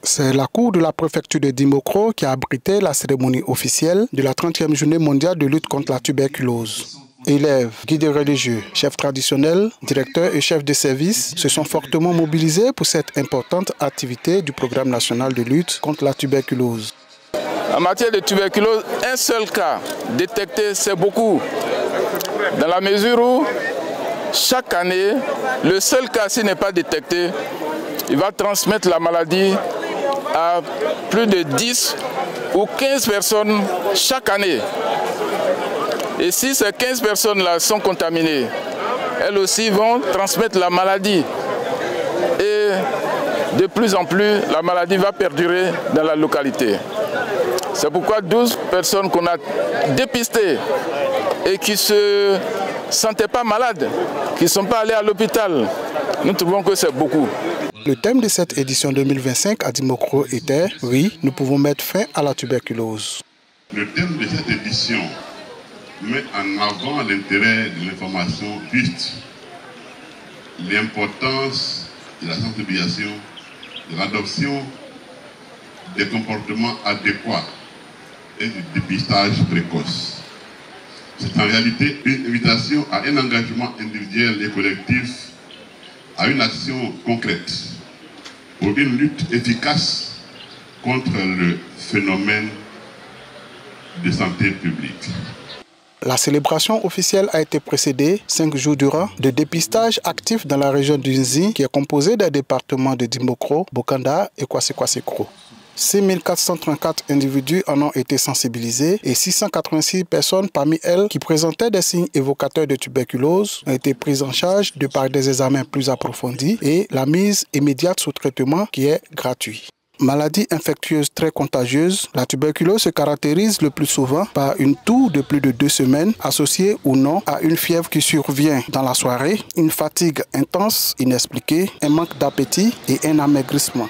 C'est la cour de la préfecture de Dimokro qui a abrité la cérémonie officielle de la 30e journée mondiale de lutte contre la tuberculose. Élèves, guides religieux, chefs traditionnels, directeurs et chefs de service se sont fortement mobilisés pour cette importante activité du programme national de lutte contre la tuberculose. En matière de tuberculose, un seul cas détecté, c'est beaucoup. Dans la mesure où chaque année, le seul cas, s'il n'est pas détecté, il va transmettre la maladie à plus de 10 ou 15 personnes chaque année. Et si ces 15 personnes-là sont contaminées, elles aussi vont transmettre la maladie. Et de plus en plus, la maladie va perdurer dans la localité. C'est pourquoi 12 personnes qu'on a dépistées et qui ne se sentaient pas malades, qui ne sont pas allées à l'hôpital, nous trouvons que c'est beaucoup. Le thème de cette édition 2025 à Dimokro était « Oui, nous pouvons mettre fin à la tuberculose ». Le thème de cette édition met en avant l'intérêt de l'information juste, l'importance de la sensibilisation, de l'adoption des comportements adéquats et du dépistage précoce. C'est en réalité une invitation à un engagement individuel et collectif, à une action concrète pour une lutte efficace contre le phénomène de santé publique. La célébration officielle a été précédée 5 jours durant de dépistage actif dans la région d'Unzi qui est composée des départements de Dimokro, Bokanda et Kwasi-Kwasi-Kro. 6434 individus en ont été sensibilisés et 686 personnes parmi elles qui présentaient des signes évocateurs de tuberculose ont été prises en charge de par des examens plus approfondis et la mise immédiate sous traitement qui est gratuit. Maladie infectieuse très contagieuse, la tuberculose se caractérise le plus souvent par une toux de plus de 2 semaines associée ou non à une fièvre qui survient dans la soirée, une fatigue intense inexpliquée, un manque d'appétit et un amaigrissement.